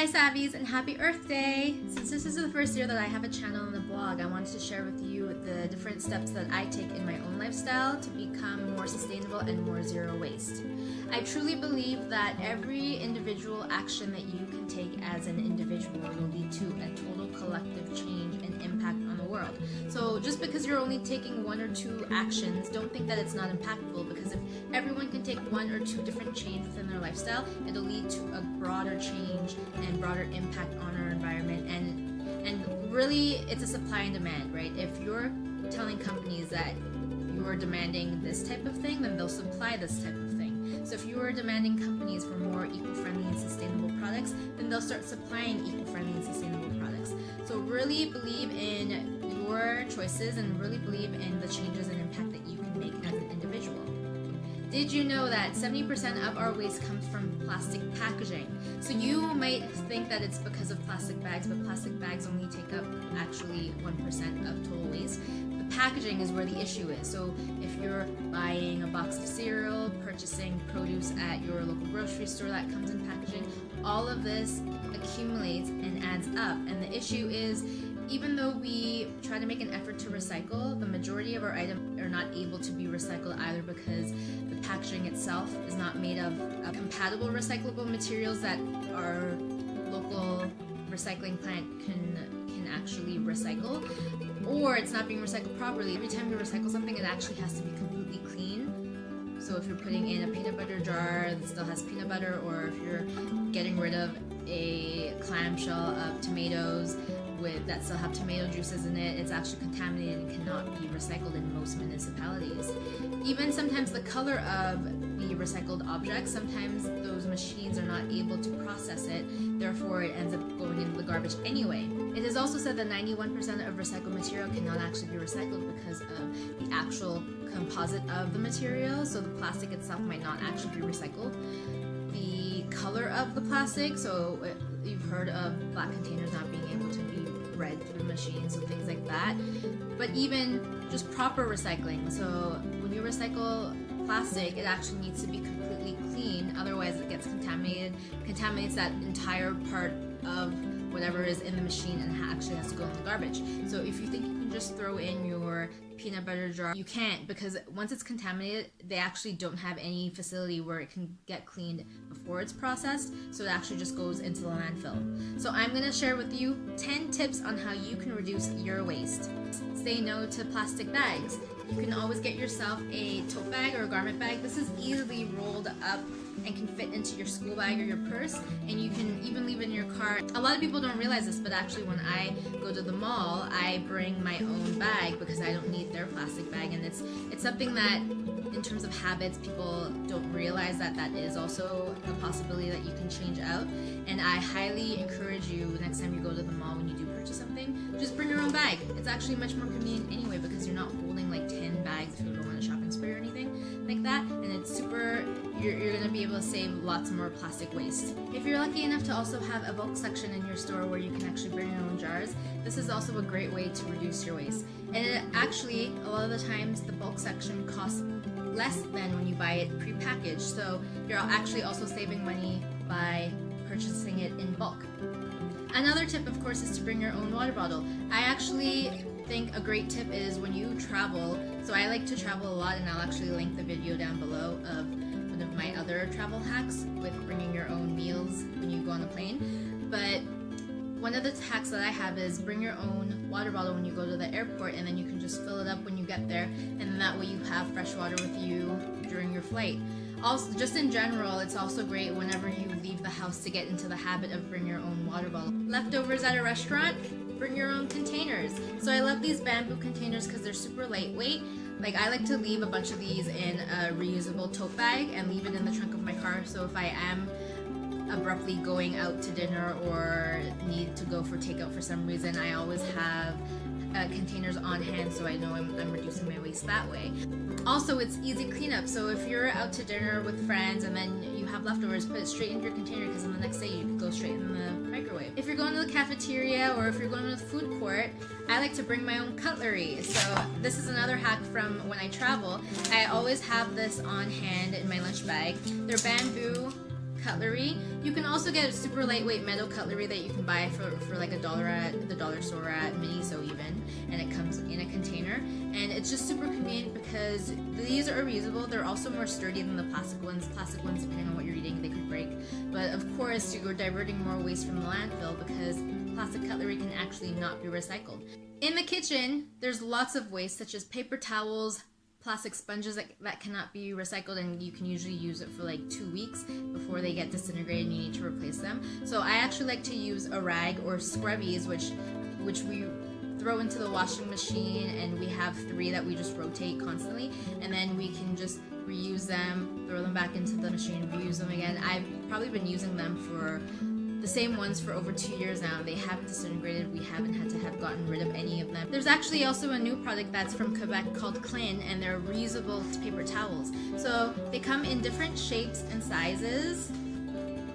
Hi Savvies and happy Earth Day! Since this is the first year that I have a channel and a blog, I wanted to share with you the different steps that I take in my own lifestyle to become more sustainable and more zero waste. I truly believe that every individual action that you can take as an individual will lead to a total collective change and impact on the world. So just because you're only taking one or two actions, don't think that it's not impactful, because if everyone can take one or two different changes within their lifestyle, it'll lead to a broader change and broader impact on our environment. And really, it's a supply and demand, right? If you're telling companies that you're demanding this type of thing, then they'll supply this type of thing. So if you are demanding companies for more eco-friendly and sustainable products, then they'll start supplying eco-friendly and sustainable products. So really believe in your choices and really believe in the changes and impact that you can make as an individual. Did you know that 70% of our waste comes from plastic packaging? So you might think that it's because of plastic bags, but plastic bags only take up actually 1% of total waste. The packaging is where the issue is. So if you're buying a box of cereal, purchasing produce at your local grocery store that comes in packaging, all of this accumulates and adds up. And the issue is, even though we try to make an effort to recycle, the majority of our items are not able to be recycled either, because the packaging itself is not made of compatible recyclable materials that our local recycling plant can actually recycle, or it's not being recycled properly. Every time you recycle something, it actually has to be completely clean. So if you're putting in a peanut butter jar that still has peanut butter, or if you're getting rid of a clamshell of tomatoes that still have tomato juices in it, it's actually contaminated and cannot be recycled in most municipalities. Even sometimes the color of the recycled objects, sometimes those machines are not able to process it, therefore it ends up going into the garbage anyway. It is also said that 91% of recycled material cannot actually be recycled because of the actual composite of the material, so the plastic itself might not actually be recycled. The color of the plastic, so you've heard of black containers not being able to be read through the machine, so things like that. But even just proper recycling, so when you recycle plastic, it actually needs to be completely clean, otherwise it gets contaminates that entire part of whatever is in the machine and actually has to go in the garbage. So if you think you can just throw in your peanut butter jar, you can't, because once it's contaminated, they actually don't have any facility where it can get cleaned before it's processed, so it actually just goes into the landfill. So I'm going to share with you 10 tips on how you can reduce your waste. Say no to plastic bags. You can always get yourself a tote bag or a garment bag. This is easily rolled up and can fit into your school bag or your purse, and you can even leave it in your car. A lot of people don't realize this, but actually when I go to the mall, I bring my own bag because I don't need their plastic bag, and it's something that in terms of habits, people don't realize that is also a possibility that you can change out. And I highly encourage you, next time you go to the mall, when you do purchase something, just bring your own bag. It's actually much more convenient anyway, because you're not holding like 10 bags if you go on a shopping spree or anything like that, and it's super, you're going to be able to save lots more plastic waste. If you're lucky enough to also have a bulk section in your store where you can actually bring your own jars, this is also a great way to reduce your waste. And it actually, a lot of the times, the bulk section costs less than when you buy it pre-packaged, so you're actually also saving money by purchasing it in bulk. Another tip, of course, is to bring your own water bottle. I actually think a great tip is when you travel, so I like to travel a lot, and I'll actually link the video down below of one of my other travel hacks with bringing your own meals when you go on a plane. But one of the hacks that I have is bring your own water bottle when you go to the airport, and then you can just fill it up when you get there, and that way you have fresh water with you during your flight. Also, just in general, it's also great whenever you leave the house to get into the habit of bring your own water bottle. Leftovers at a restaurant, bring your own containers. So I love these bamboo containers because they're super lightweight. Like, I like to leave a bunch of these in a reusable tote bag and leave it in the trunk of my car, so if I am abruptly going out to dinner or need to go for takeout for some reason, I always have containers on hand, so I know I'm reducing my waste that way. Also, it's easy cleanup, so if you're out to dinner with friends and then you have leftovers, put it straight into your container, because then the next day you can go straight in the microwave. If you're going to the cafeteria or if you're going to the food court, I like to bring my own cutlery. So this is another hack from when I travel. I always have this on hand in my lunch bag. They're bamboo cutlery. You can also get a super lightweight metal cutlery that you can buy for like $1 at the dollar store, at Miniso even, and it comes in a container. And it's just super convenient because these are reusable. They're also more sturdy than the plastic ones. Plastic ones, depending on what you're eating, they could break. But of course, you're diverting more waste from the landfill because plastic cutlery can actually not be recycled. In the kitchen, there's lots of waste such as paper towels, plastic sponges that cannot be recycled, and you can usually use it for like 2 weeks before they get disintegrated and you need to replace them. So I actually like to use a rag or scrubbies, which we throw into the washing machine, and we have 3 that we just rotate constantly, and then we can just reuse them, throw them back into the machine, reuse them again. I've probably been using them for the same ones for over 2 years now. They haven't disintegrated. We haven't had to have gotten rid of any of them. There's actually also a new product that's from Quebec called Clean, and they're reusable paper towels. So they come in different shapes and sizes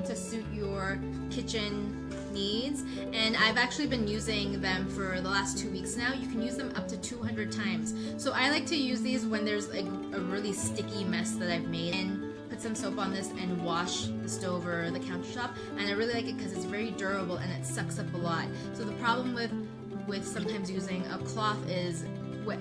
to suit your kitchen needs, and I've actually been using them for the last 2 weeks now. You can use them up to 200 times. So I like to use these when there's like a really sticky mess that I've made, and put some soap on this and wash the stove or the countertop. And I really like it because it's very durable and it sucks up a lot. So the problem with sometimes using a cloth is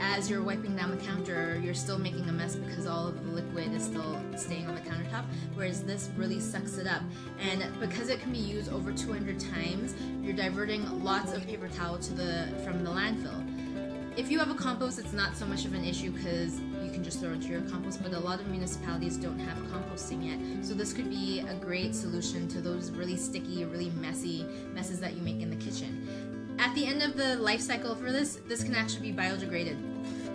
as you're wiping down the counter, you're still making a mess because all of the liquid is still staying on the countertop, whereas this really sucks it up. And because it can be used over 200 times, you're diverting lots of paper towel from the landfill. If you have a compost, it's not so much of an issue because you can just throw it to your compost, but a lot of municipalities don't have composting yet. So this could be a great solution to those really sticky, really messy messes that you make in the kitchen. At the end of the life cycle for this can actually be biodegraded.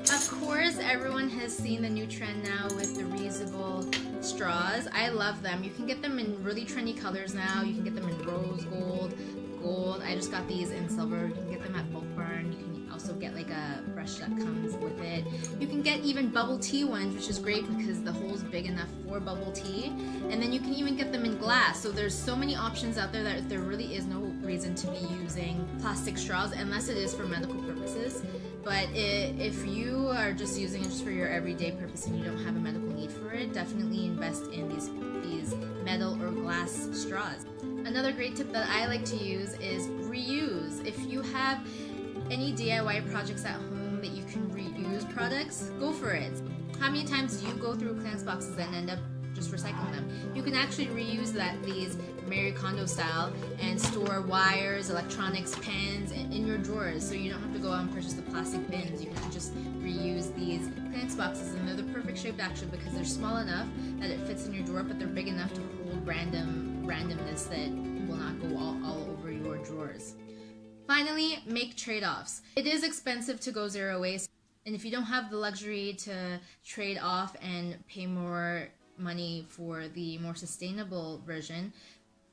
Of course, everyone has seen the new trend now with the reusable straws. I love them. You can get them in really trendy colors now. You can get them in rose gold, gold. I just got these in silver. You can get them at Bulk Barn. You can also get like a brush that comes with it. You can get even bubble tea ones, which is great because the hole's big enough for bubble tea. And then you can even get them in glass. So there's so many options out there that there really is no reason to be using plastic straws unless it is for medical purposes. But if you are just using it just for your everyday purpose and you don't have a medical need for it, definitely invest in these metal or glass straws. Another great tip that I like to use is reuse. If you have any DIY projects at home that you can reuse products, go for it. How many times do you go through Kleenex boxes and end up just recycling them? You can actually reuse these Marie Kondo style and store wires, electronics, pens in your drawers, so you don't have to go out and purchase the plastic bins. You can just reuse these Kleenex boxes, and they're the perfect shape actually because they're small enough that it fits in your drawer, but they're big enough to hold randomness that will not go all over your drawers. Finally, make trade-offs. It is expensive to go zero waste, and if you don't have the luxury to trade off and pay more money for the more sustainable version,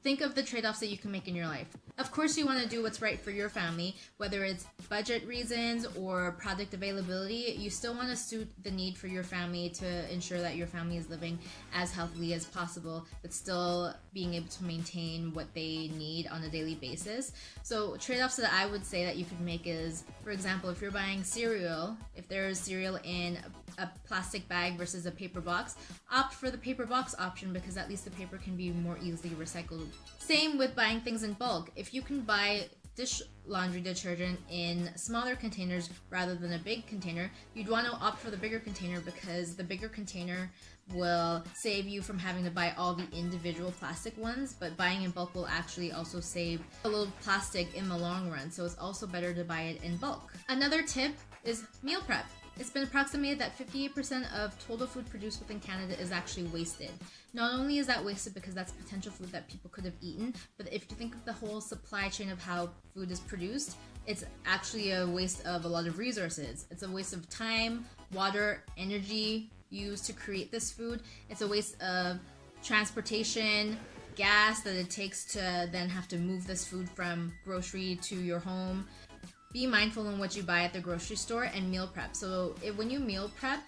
think of the trade-offs that you can make in your life. Of course, you want to do what's right for your family, whether it's budget reasons or product availability. You still want to suit the need for your family to ensure that your family is living as healthily as possible, but still being able to maintain what they need on a daily basis. So trade-offs that I would say that you could make is, for example, if you're buying cereal, if there's cereal in a plastic bag versus a paper box, opt for the paper box option because at least the paper can be more easily recycled. Same with buying things in bulk. If you can buy dish laundry detergent in smaller containers rather than a big container, you'd want to opt for the bigger container because the bigger container will save you from having to buy all the individual plastic ones, but buying in bulk will actually also save a little plastic in the long run, so it's also better to buy it in bulk. Another tip is meal prep. It's been approximated that 58% of total food produced within Canada is actually wasted. Not only is that wasted because that's potential food that people could have eaten, but if you think of the whole supply chain of how food is produced, it's actually a waste of a lot of resources. It's a waste of time, water, energy used to create this food. It's a waste of transportation, gas that it takes to then have to move this food from grocery to your home. Be mindful in what you buy at the grocery store and meal prep. So when you meal prep,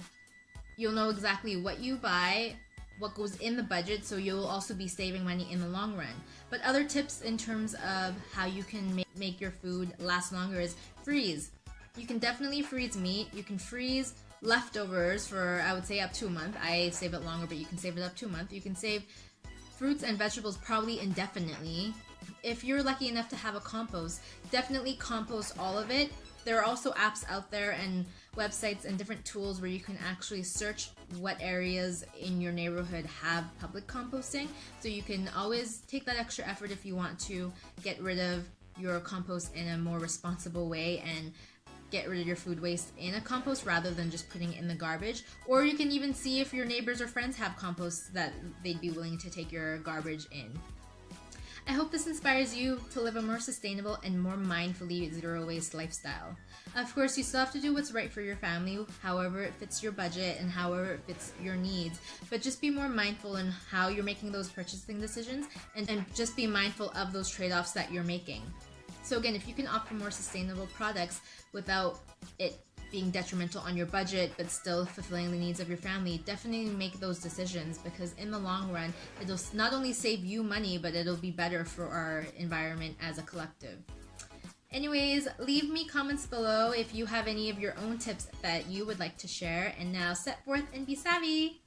you'll know exactly what you buy, what goes in the budget, so you'll also be saving money in the long run. But other tips in terms of how you can make your food last longer is freeze. You can definitely freeze meat. You can freeze leftovers for, I would say, up to a month. I save it longer, but you can save it up to a month. You can fruits and vegetables probably indefinitely. If you're lucky enough to have a compost, definitely compost all of it. There are also apps out there and websites and different tools where you can actually search what areas in your neighborhood have public composting. So you can always take that extra effort if you want to get rid of your compost in a more responsible way and get rid of your food waste in a compost rather than just putting it in the garbage. Or you can even see if your neighbors or friends have compost that they'd be willing to take your garbage in. I hope this inspires you to live a more sustainable and more mindfully zero waste lifestyle. Of course, you still have to do what's right for your family, however it fits your budget and however it fits your needs. But just be more mindful in how you're making those purchasing decisions and just be mindful of those trade-offs that you're making. So again, if you can opt for more sustainable products without it being detrimental on your budget but still fulfilling the needs of your family, definitely make those decisions, because in the long run it'll not only save you money but it'll be better for our environment as a collective. Anyways, leave me comments below if you have any of your own tips that you would like to share. And now set forth and be savvy!